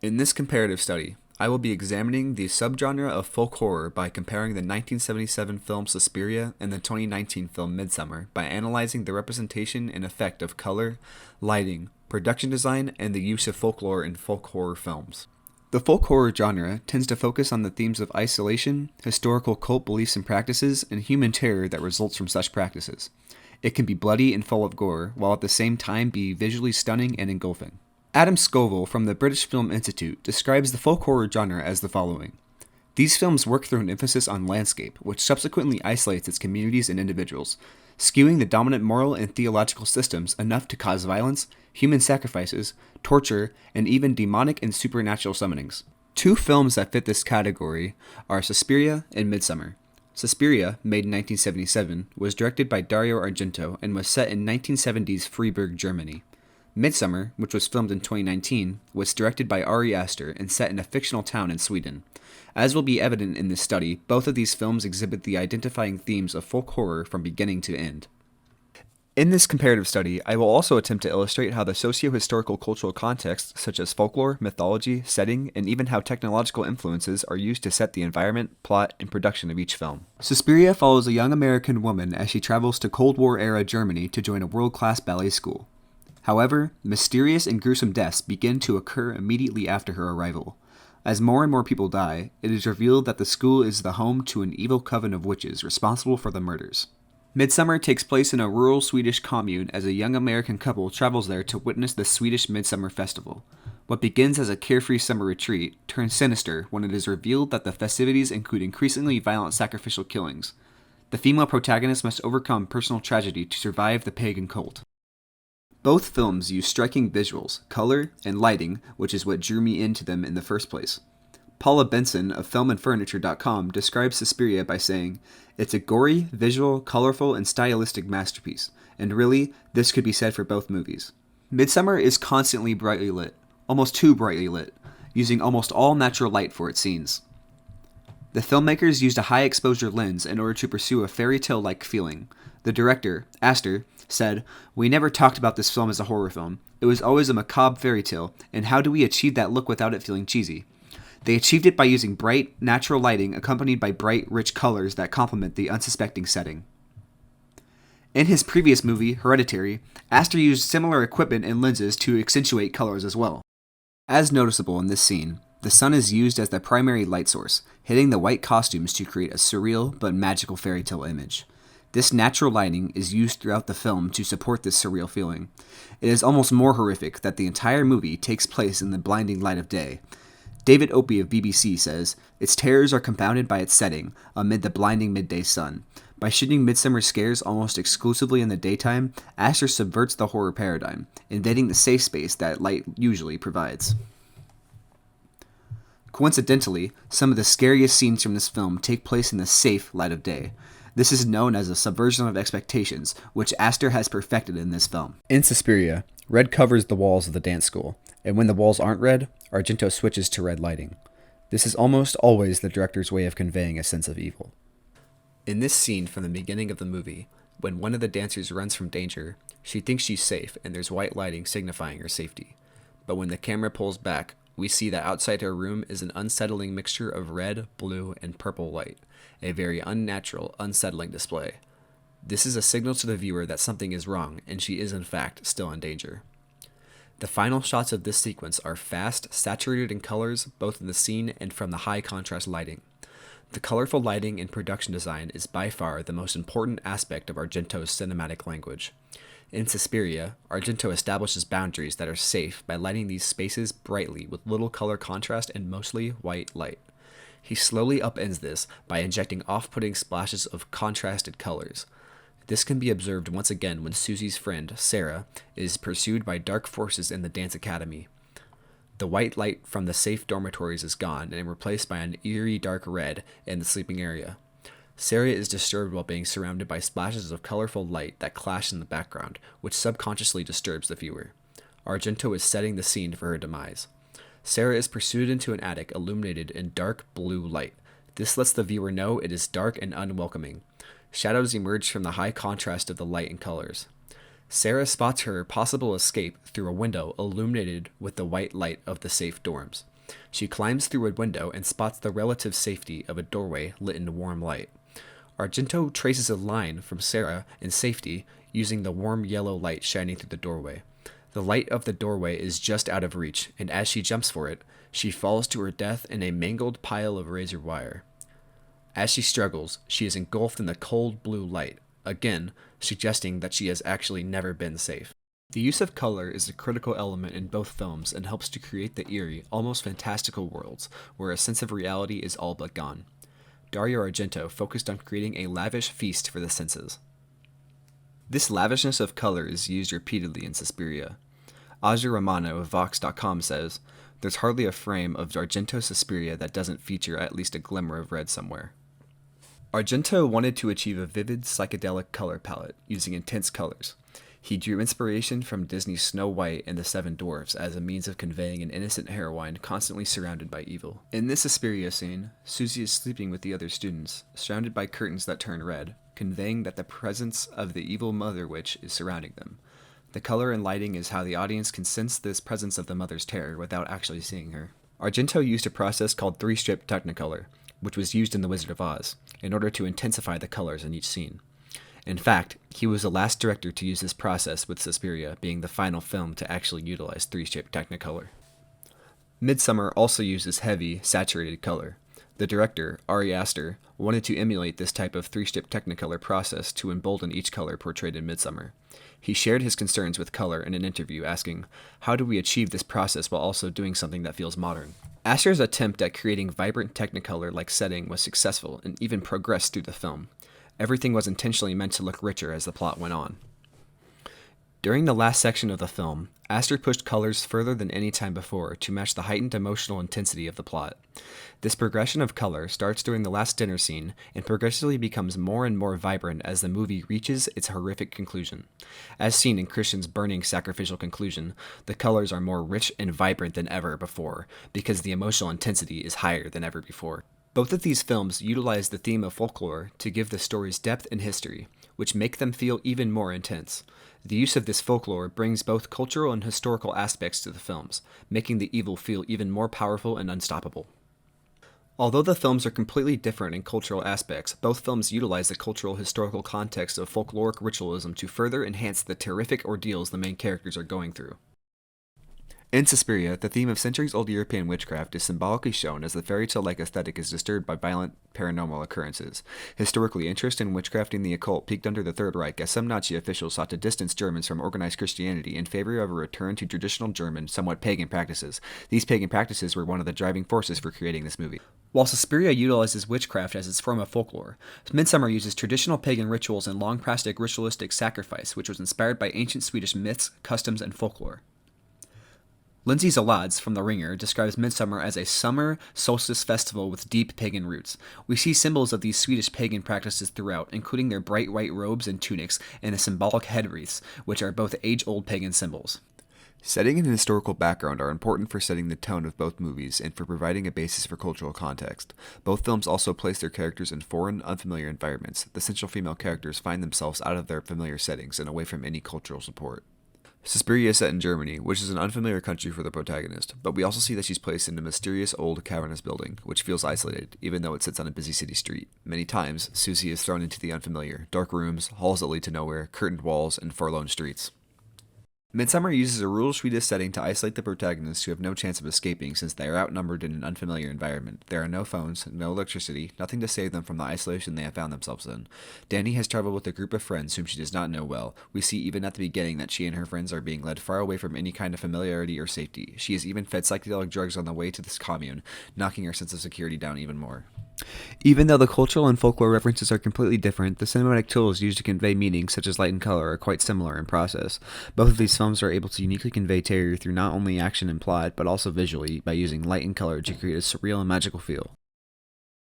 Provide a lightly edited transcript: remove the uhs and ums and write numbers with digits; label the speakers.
Speaker 1: In this comparative study, I will be examining the subgenre of folk horror by comparing the 1977 film Suspiria and the 2019 film Midsommar by analyzing the representation and effect of color, lighting, production design, and the use of folklore in folk horror films. The folk horror genre tends to focus on the themes of isolation, historical cult beliefs and practices, and human terror that results from such practices. It can be bloody and full of gore, while at the same time be visually stunning and engulfing. Adam Scoville from the British Film Institute describes the folk horror genre as the following. These films work through an emphasis on landscape, which subsequently isolates its communities and individuals, skewing the dominant moral and theological systems enough to cause violence, human sacrifices, torture, and even demonic and supernatural summonings. Two films that fit this category are Suspiria and Midsommar. Suspiria, made in 1977, was directed by Dario Argento and was set in 1970s Freiburg, Germany. Midsommar, which was filmed in 2019, was directed by Arie and set in a fictional town in Sweden. As will be evident in this study, both of these films exhibit the identifying themes of folk horror from beginning to end. In this comparative study, I will also attempt to illustrate how the socio-historical cultural context, such as folklore, mythology, setting, and even how technological influences are used to set the environment, plot, and production of each film. Suspiria follows a young American woman as she travels to Cold War-era Germany to join a world-class ballet school. However, mysterious and gruesome deaths begin to occur immediately after her arrival. As more and more people die, it is revealed that the school is the home to an evil coven of witches responsible for the murders. Midsommar takes place in a rural Swedish commune as a young American couple travels there to witness the Swedish Midsummer Festival. What begins as a carefree summer retreat turns sinister when it is revealed that the festivities include increasingly violent sacrificial killings. The female protagonist must overcome personal tragedy to survive the pagan cult. Both films use striking visuals, color, and lighting, which is what drew me into them in the first place. Paula Benson of filmandfurniture.com describes Suspiria by saying, "It's a gory, visual, colorful, and stylistic masterpiece, and really, this could be said for both movies." Midsommar is constantly brightly lit, almost too brightly lit, using almost all natural light for its scenes. The filmmakers used a high-exposure lens in order to pursue a fairy tale-like feeling. The director, Aster, said, "We never talked about this film as a horror film. It was always a macabre fairy tale, and how do we achieve that look without it feeling cheesy? They achieved it by using bright, natural lighting accompanied by bright, rich colors that complement the unsuspecting setting." In his previous movie, Hereditary, Aster used similar equipment and lenses to accentuate colors as well. As noticeable in this scene, the sun is used as the primary light source, hitting the white costumes to create a surreal but magical fairy tale image. This natural lighting is used throughout the film to support this surreal feeling. It is almost more horrific that the entire movie takes place in the blinding light of day. David Opie of BBC says, "Its terrors are compounded by its setting, amid the blinding midday sun. By shooting Midsummer scares almost exclusively in the daytime, Asher subverts the horror paradigm, invading the safe space that light usually provides." Coincidentally, some of the scariest scenes from this film take place in the safe light of day. This is known as a subversion of expectations, which Aster has perfected in this film. In Suspiria, red covers the walls of the dance school, and when the walls aren't red, Argento switches to red lighting. This is almost always the director's way of conveying a sense of evil. In this scene from the beginning of the movie, when one of the dancers runs from danger, she thinks she's safe and there's white lighting signifying her safety. But when the camera pulls back, we see that outside her room is an unsettling mixture of red, blue, and purple light, a very unnatural, unsettling display. This is a signal to the viewer that something is wrong, and she is in fact still in danger. The final shots of this sequence are fast, saturated in colors, both in the scene and from the high contrast lighting. The colorful lighting and production design is by far the most important aspect of Argento's cinematic language. In Suspiria, Argento establishes boundaries that are safe by lighting these spaces brightly with little color contrast and mostly white light. He slowly upends this by injecting off-putting splashes of contrasted colors. This can be observed once again when Susie's friend, Sarah, is pursued by dark forces in the dance academy. The white light from the safe dormitories is gone and replaced by an eerie dark red in the sleeping area. Sarah is disturbed while being surrounded by splashes of colorful light that clash in the background, which subconsciously disturbs the viewer. Argento is setting the scene for her demise. Sarah is pursued into an attic illuminated in dark blue light. This lets the viewer know it is dark and unwelcoming. Shadows emerge from the high contrast of the light and colors. Sarah spots her possible escape through a window illuminated with the white light of the safe dorms. She climbs through a window and spots the relative safety of a doorway lit in warm light. Argento traces a line from Sarah in safety using the warm yellow light shining through the doorway. The light of the doorway is just out of reach, and as she jumps for it, she falls to her death in a mangled pile of razor wire. As she struggles, she is engulfed in the cold blue light, again suggesting that she has actually never been safe. The use of color is a critical element in both films and helps to create the eerie, almost fantastical worlds where a sense of reality is all but gone. Dario Argento focused on creating a lavish feast for the senses. This lavishness of color is used repeatedly in Suspiria. Aja Romano of Vox.com says, "There's hardly a frame of Argento's Suspiria that doesn't feature at least a glimmer of red somewhere." Argento wanted to achieve a vivid, psychedelic color palette using intense colors. He drew inspiration from Disney's Snow White and the Seven Dwarfs as a means of conveying an innocent heroine constantly surrounded by evil. In this Suspiria scene, Susie is sleeping with the other students, surrounded by curtains that turn red, conveying that the presence of the evil mother witch is surrounding them. The color and lighting is how the audience can sense this presence of the mother's terror without actually seeing her. Argento used a process called 3-strip Technicolor, which was used in The Wizard of Oz, in order to intensify the colors in each scene. In fact, he was the last director to use this process, with Suspiria being the final film to actually utilize 3-strip Technicolor. Midsommar also uses heavy, saturated color. The director, Arie, wanted to emulate this type of 3-strip Technicolor process to embolden each color portrayed in Midsommar. He shared his concerns with color in an interview, asking, "How do we achieve this process while also doing something that feels modern?" Aster's attempt at creating vibrant Technicolor-like setting was successful and even progressed through the film. Everything was intentionally meant to look richer as the plot went on. During the last section of the film, Aster pushed colors further than any time before to match the heightened emotional intensity of the plot. This progression of color starts during the last dinner scene and progressively becomes more and more vibrant as the movie reaches its horrific conclusion. As seen in Christian's burning sacrificial conclusion, the colors are more rich and vibrant than ever before because the emotional intensity is higher than ever before. Both of these films utilize the theme of folklore to give the stories depth and history, which make them feel even more intense. The use of this folklore brings both cultural and historical aspects to the films, making the evil feel even more powerful and unstoppable. Although the films are completely different in cultural aspects, both films utilize the cultural historical context of folkloric ritualism to further enhance the terrific ordeals the main characters are going through. In Suspiria, the theme of centuries-old European witchcraft is symbolically shown as the fairy tale-like aesthetic is disturbed by violent paranormal occurrences. Historically, interest in witchcraft and the occult peaked under the Third Reich as some Nazi officials sought to distance Germans from organized Christianity in favor of a return to traditional German, somewhat pagan practices. These pagan practices were one of the driving forces for creating this movie. While Suspiria utilizes witchcraft as its form of folklore, Midsommar uses traditional pagan rituals and long-practiced ritualistic sacrifice, which was inspired by ancient Swedish myths, customs, and folklore. Lindsay Zalads from The Ringer describes Midsommar as a summer solstice festival with deep pagan roots. We see symbols of these Swedish pagan practices throughout, including their bright white robes and tunics and the symbolic head wreaths, which are both age-old pagan symbols. Setting and historical background are important for setting the tone of both movies and for providing a basis for cultural context. Both films also place their characters in foreign, unfamiliar environments. The central female characters find themselves out of their familiar settings and away from any cultural support. Suspiria is set in Germany, which is an unfamiliar country for the protagonist, but we also see that she's placed in a mysterious old cavernous building, which feels isolated, even though it sits on a busy city street. Many times, Susie is thrown into the unfamiliar, dark rooms, halls that lead to nowhere, curtained walls, and forlorn streets. Midsommar uses a rural Swedish setting to isolate the protagonists who have no chance of escaping since they are outnumbered in an unfamiliar environment. There are no phones, no electricity, nothing to save them from the isolation they have found themselves in. Danny has traveled with a group of friends whom she does not know well. We see even at the beginning that she and her friends are being led far away from any kind of familiarity or safety. She is even fed psychedelic drugs on the way to this commune, knocking her sense of security down even more. Even though the cultural and folklore references are completely different, the cinematic tools used to convey meaning, such as light and color, are quite similar in process. Both of these films are able to uniquely convey terror through not only action and plot, but also visually, by using light and color to create a surreal and magical feel.